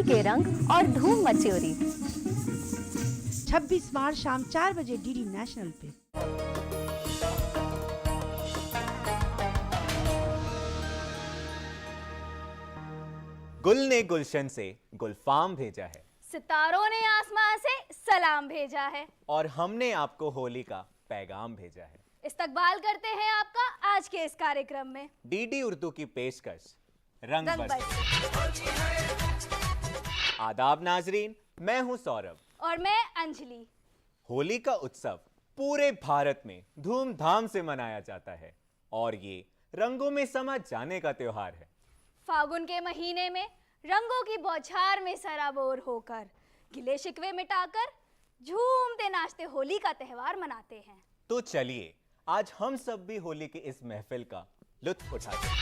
के रंग और धूम मची उरी। 26 मार्च शाम 4 बजे डीडी नेशनल पे। गुल ने गुलशन से गुलफाम भेजा है, सितारों ने आसमां से सलाम भेजा है, और हमने आपको होली का पैगाम भेजा है। इस्तकबाल करते हैं आपका आज के इस कार्यक्रम में डीडी उर्दू की पेशकश रंग रंग बरसे। बरसे। आदाब नाजरीन, मैं हूं सौरभ और मैं अंजलि। होली का उत्सव पूरे भारत में धूमधाम से मनाया जाता है और ये रंगों में समा जाने का त्योहार है। फागुन के महीने में रंगों की बौछार में सराबोर होकर गिले शिकवे मिटाकर झूमते नाचते होली का त्योहार मनाते हैं। तो चलिए आज हम सब भी होली की इस महफिल का लुत्फ उठाते हैं।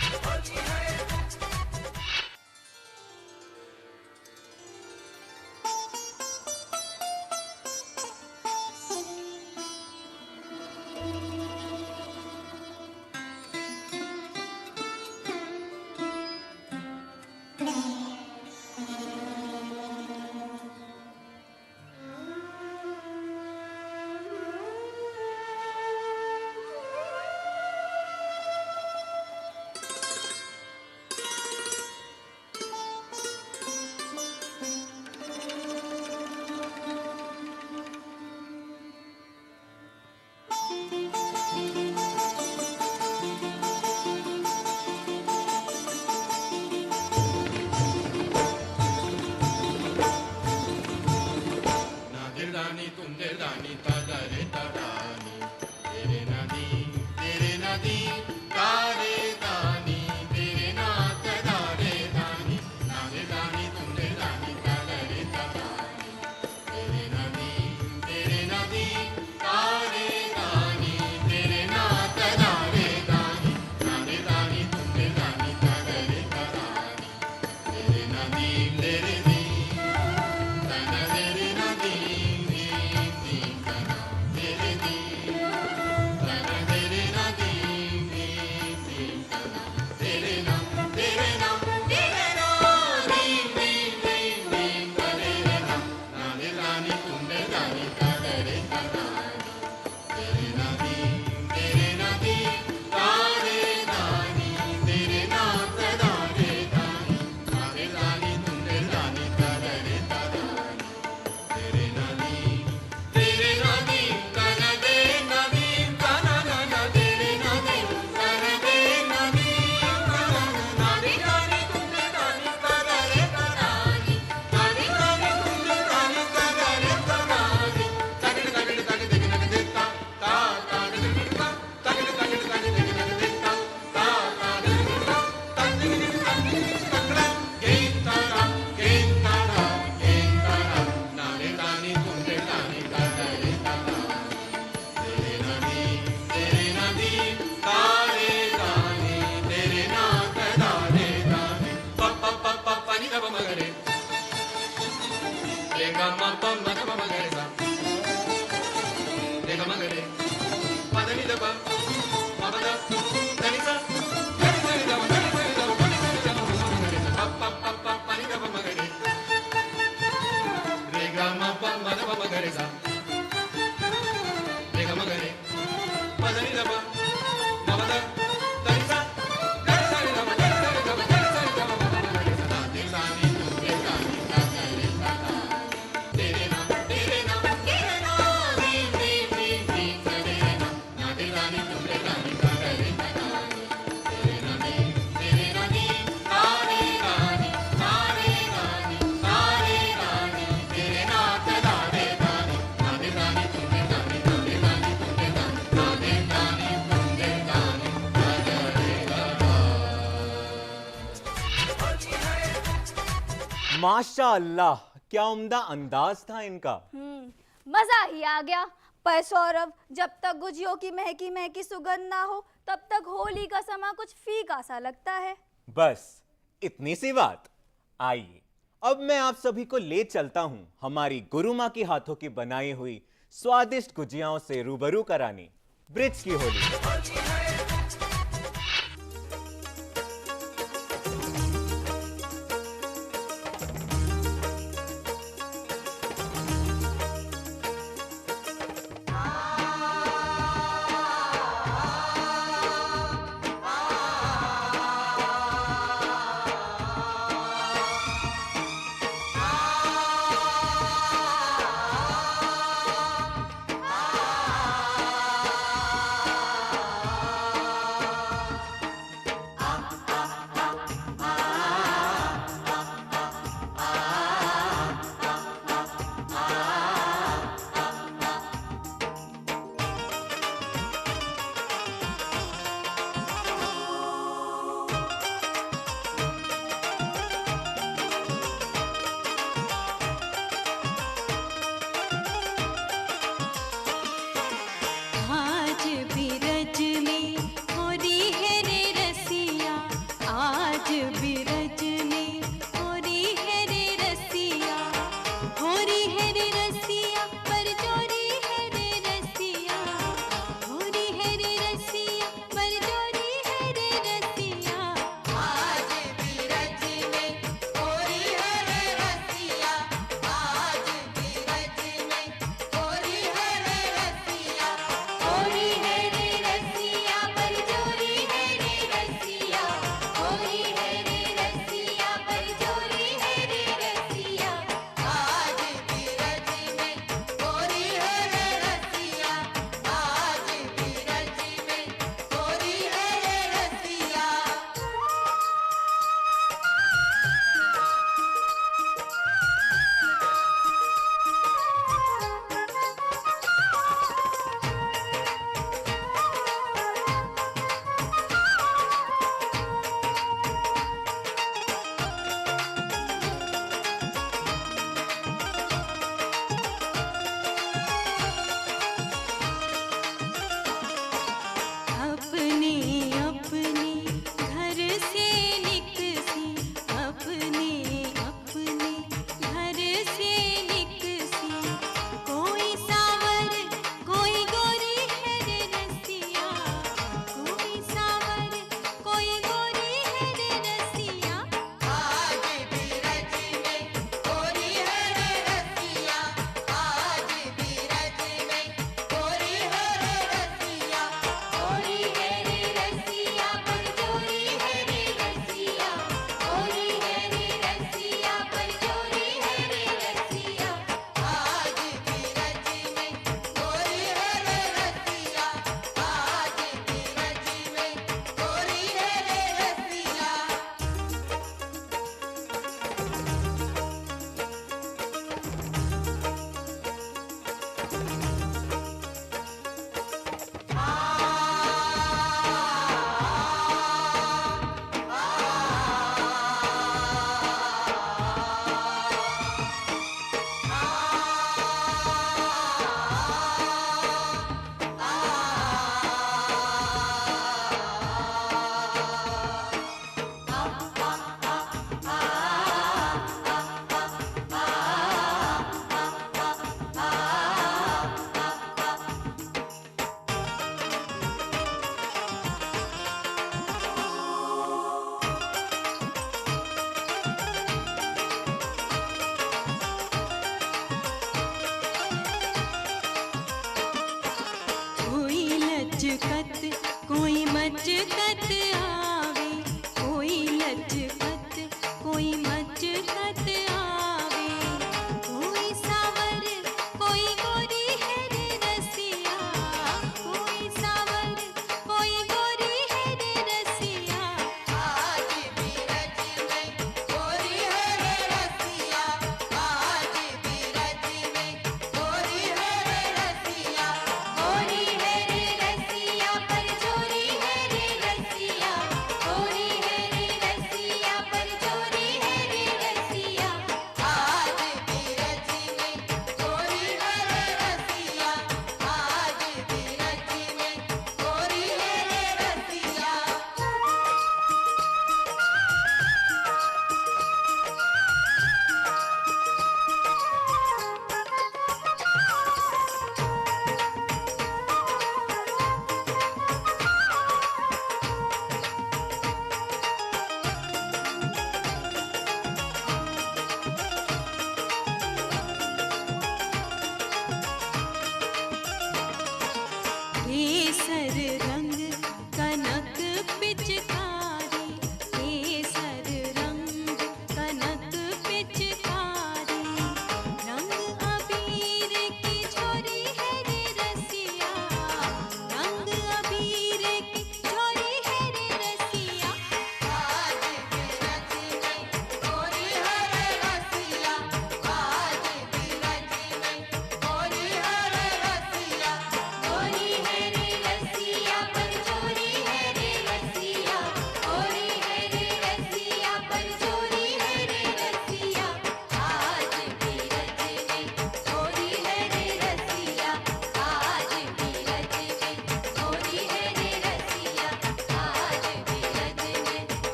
माशाअल्लाह, क्या उम्दा अंदाज था इनका। मजा ही आ गया। पर सौरभ, जब तक गुजियों की महकी महकी सुगंध ना हो तब तक होली का समा कुछ फीका सा लगता है। बस इतनी सी बात। आइए अब मैं आप सभी को ले चलता हूं हमारी गुरु माँ की हाथों की बनाई हुई स्वादिष्ट गुजियाओं से रूबरू कराने ब्रिज की होली।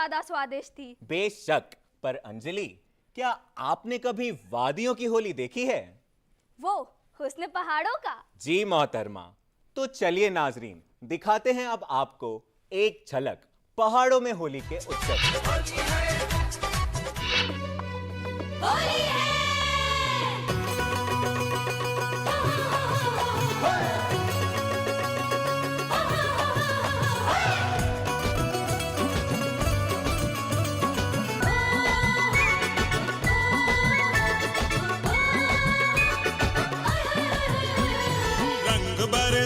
ज्यादा स्वादिष्ट थी। बेशक, पर अंजलि, क्या आपने कभी वादियों की होली देखी है? वो हुस्न पहाड़ों का? जी मोहतरमा। तो चलिए नाजरीन, दिखाते हैं अब आपको एक झलक पहाड़ों में होली के उत्सव।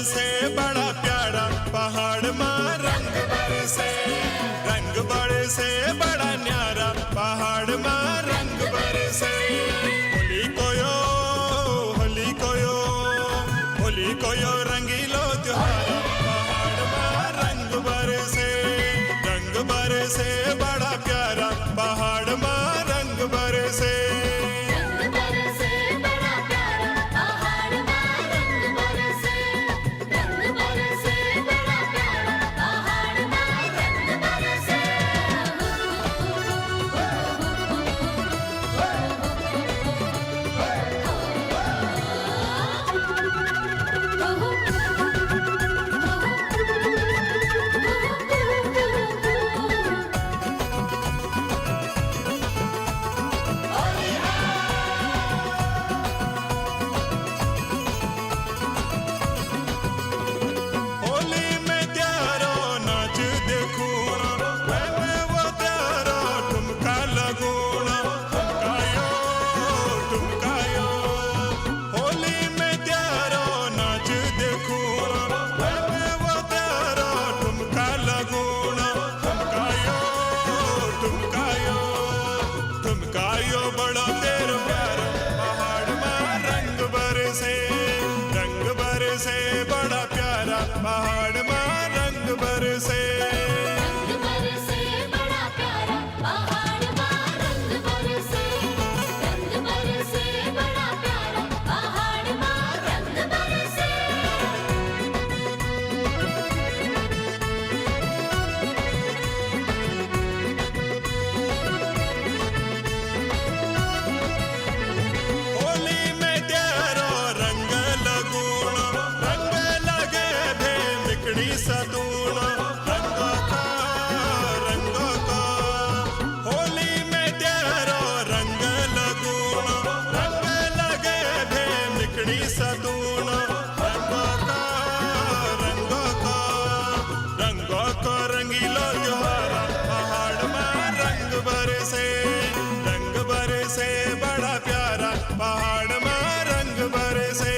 से बड़ा प्यारा पहाड़ माँ रंग बरसे, रंग बरसे बड़ा न्यारा पहाड़ माँ रंग बरसे। होली कोयो, होली कोयो, होली कोयो रंगीलो त्योहारा पहाड़ माँ रंग बरसे, रंग बरसे बड़ा प्यारा पहाड़ माँ रंग बरसे। पहाड़ माँ रंग बरसे, रंग बरसे बड़ा प्यारा पहाड़ माँ रंग बरसे, रंग बरसे बड़ा प्यारा पहाड़ माँ रंग बरसे। होली में तेरो रंग लगूण, रंग लगे भे मिकड़ी सतूण, रंगों का, रंगों का। होली में तेरो रंग लगूण, रंग लगे भे मिकड़ी सतूण, रंगों का, रंगों का। रंगों को रंगीलो त्योहारा पहाड़ माँ रंग बरसे, रंग बरसे बड़ा प्यारा पहाड़ माँ रंग बरसे,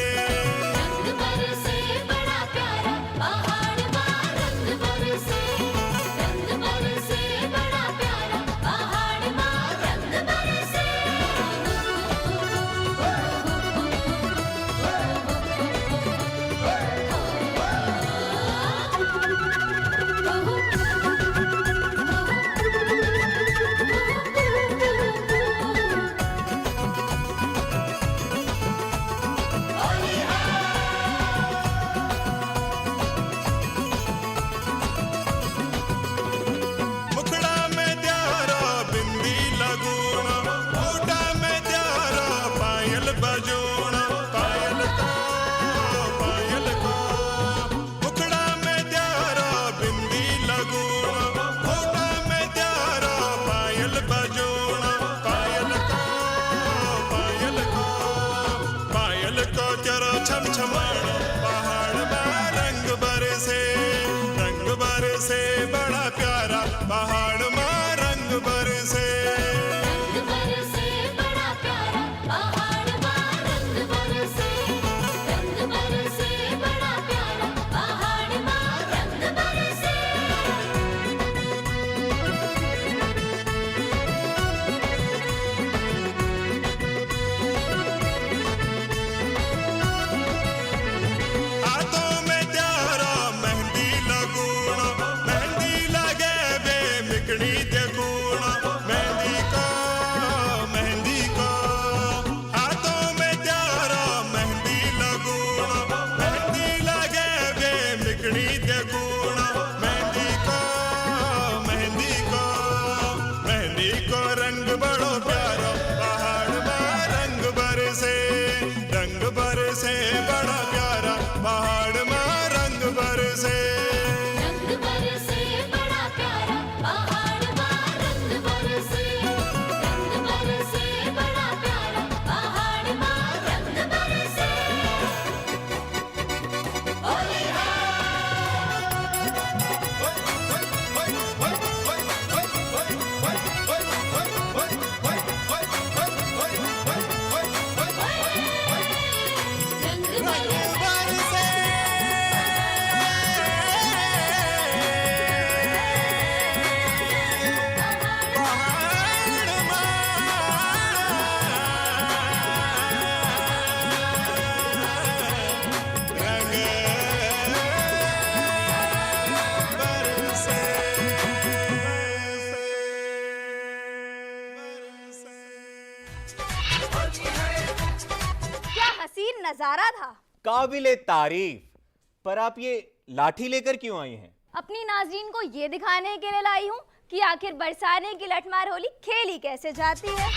रंग बरसे बड़ा प्यारा पहाड़ माँ रंग बरसे, रंग बरसे बड़ा प्यारा पहाड़ माँ रंग बरसे। मुखड़ा में त्यारो बिंदी लगूण, होठा में त्यारो पायल बजूण, पायल को, पायल को। मुखड़ा में त्यारो बिंदी लगूण, होठा में त्यारो पायल बजूण, पायल को, पायल को। पायल को तेरो छम छमाण पहाड़ में रंग बरसे, रंग बरसे बड़ा प्यारा पहाड़ माँ रंग बरसे, रंग बरसे बड़ा प्यारा पहाड़ माँ रंग बरसे, रंग बरसे बड़ा प्यारा पहाड़ माँ रंग बरसे। हाथों में त्यारो मेहंदी लगूण, मेहंदी लगे बे मिकड़ी दे गुण, मेहंदी को, मेहंदी को। हाथों में त्यारो मेहंदी लगूण, मेहंदी लगे बे मिकड़ी दे गुण, मेहंदी को, मेहंदी को। रंग बड़ो प्यारो पहाड़ में रंग बरसे बड़ा प्यारा पहाड़ में रंग बरसे बड़ा प्यारा पहाड़ में रंग बरसे बड़ा प्यारा पहाड़ में रंग बरसे होली नजारा था। काबिले तारीफ। पर आप ये लाठी लेकर क्यों आई हैं? अपनी नाज़रीन को ये दिखाने के लिए लाई हूँ कि आखिर बरसाने की लठमार होली खेली कैसे जाती है।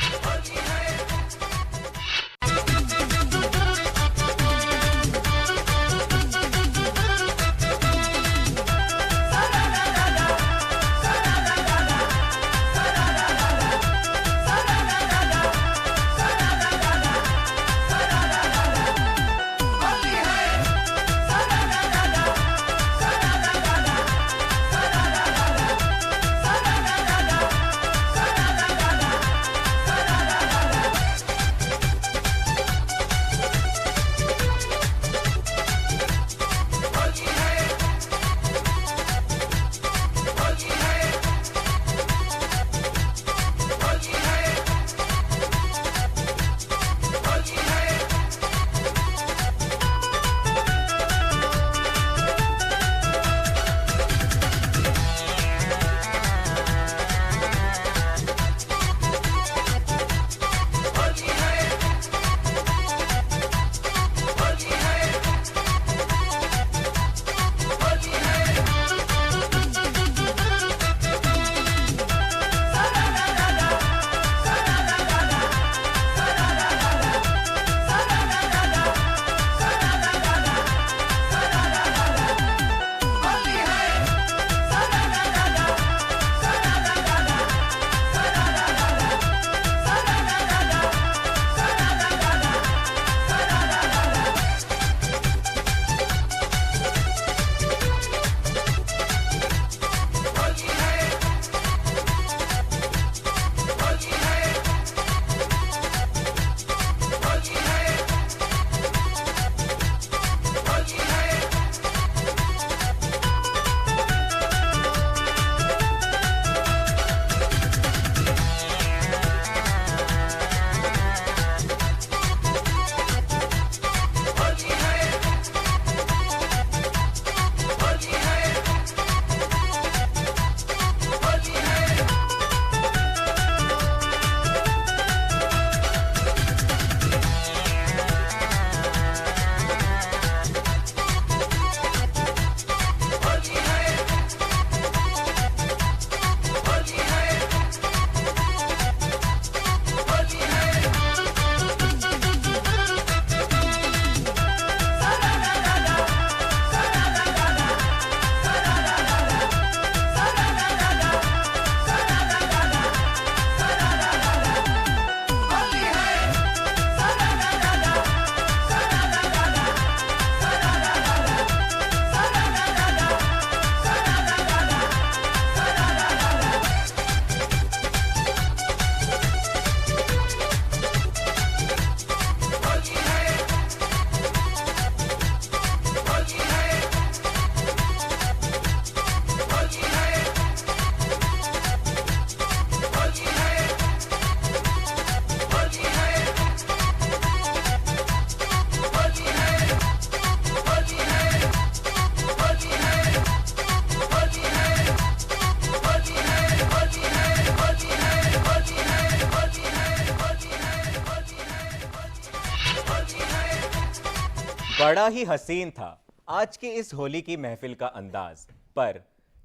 बड़ा ही हसीन था आज की इस होली की महफिल का अंदाज। पर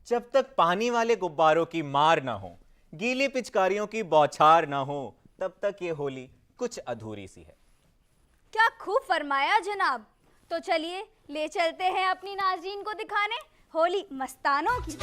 जब तक पानी वाले गुब्बारों की मार ना हो, गीली पिचकारियों की बौछार ना हो तब तक ये होली कुछ अधूरी सी है। क्या खूब फरमाया जनाब। तो चलिए ले चलते हैं अपनी नाज़रीन को दिखाने होली मस्तानों की।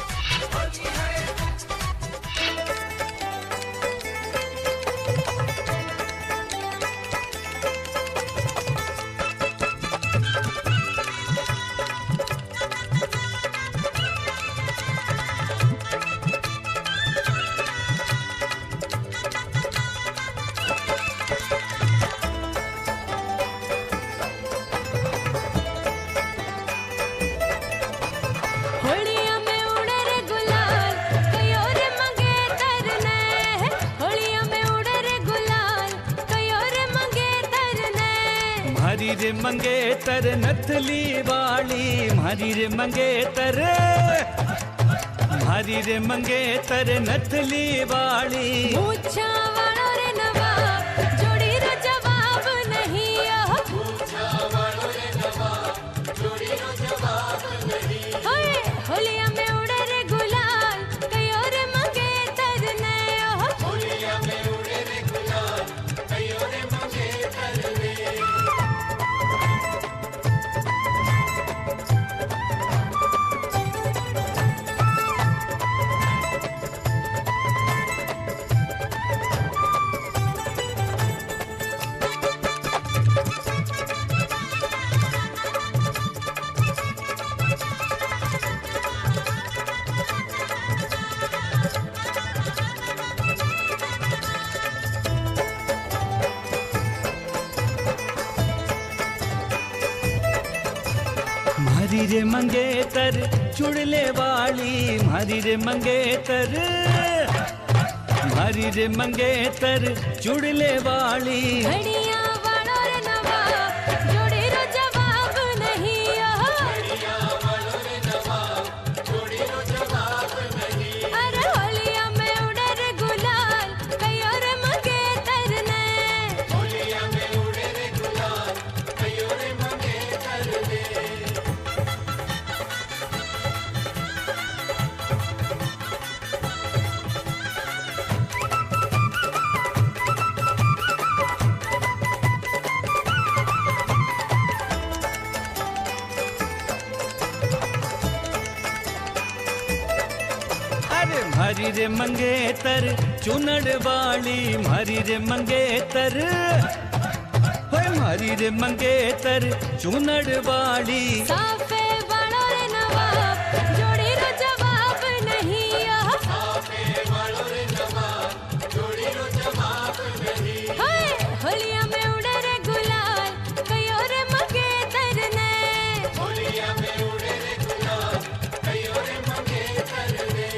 होलिया में उड़े रे गुलाल कयो रे मंगेतर ने, होलिया में उड़े रे गुलाल कयो रे मंगेतर ने। म्हारी रे मंगेतर नथली वाली, म्हारी रे मंगेतर, म्हारी रे मंगेतर नथली वाली। पूछा वालो रे नवाब जोड़ी रो जवाब नहीं, पूछा वालो रे नवाब जोड़ी रो जवाब नहीं। होलिया में उड़े रे गुलाल कयो रे मंगेतर ने, होलिया में उड़े रे गुलाल कयो रे मंगेतर ने। म्हारी रे मंगेतर चुड़ले वाली, म्हारी रे मंगेतर, म्हारी रे मंगेतर चुड़ले वाली। घड़िया वालो रे नवाब जोड़ी रो जवाब नहीं, घड़िया वालो रे नवाब जोड़ी रो जवाब नहीं। अरे होलिया में उड़े रे गुलाल कयो रे मंगेतर ने, होलिया में उड़े रे गुलाल कयो रे मंगेतर ने। अरे म्हारी रे मंगेतर चुनड़ वाली, म्हारी रे मंगेतर, होय म्हारी रे मंगेतर चुनड़ वाली। साफे वालो रे नवाब जोड़ी रो जवाब नहीं, साफे वालो रे नवाब जोड़ी रो जवाब नहीं। होलिया में उड़े रे गुलाल कयो रे मंगेतर ने, होलिया में उड़े रे गुलाल कयो रे मंगेतर ने।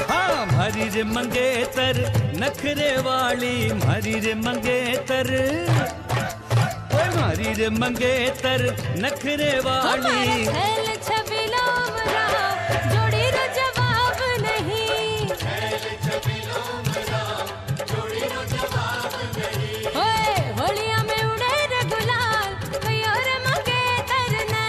हाँ म्हारी रे मंगेतर नखरे वाली, म्हारी रे मंगेतर, ओए म्हारी रे मंगेतर नखरे वाली। छैल छबिलो मरा जोड़ी रो जवाब नहीं, छैल छबिलो मरा जोड़ी रो जवाब नहीं। होलिया में उड़े रे गुलाल कयो रे मंगेतर ने,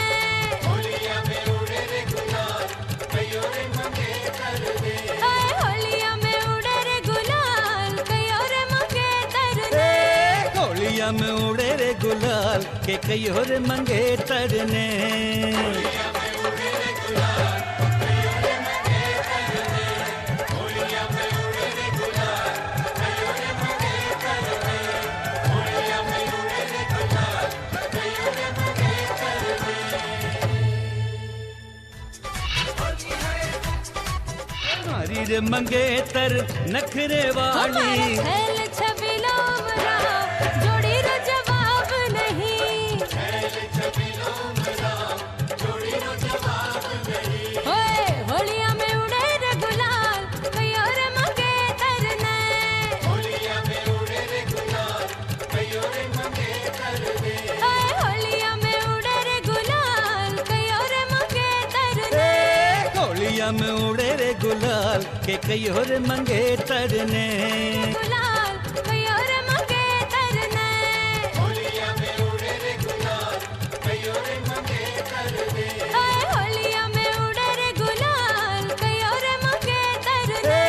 होलिया में उड़े रे गुलाल कयो रे मंगेतर ने। होलिया में उड़े रे गुलाल कयो रे मंगेतर ने, होलिया में उड़े रे गुलाल के कयो रे मंगेतर ने। म्हारी रे मंगेतर नखरे वाली। छैल छबिलो मरा जोड़ी रो जवाब नहीं, छैल छबिलो मरा जोड़ी रो जवाब नहीं। होलिया में उड़े गुलाल के कई और मंगे तरने। गुलाल कई और मंगे तरने। होलिया में उड़े रे गुलाल कई और मंगे तरने। हाय होलिया में उड़े रे गुलाल कई और मंगे तरने।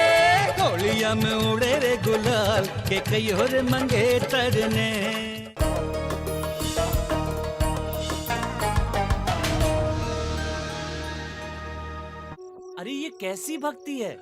होलिया में उड़े रे गुलाल के कई और मंगे तरने। अरे ये कैसी भक्ति है।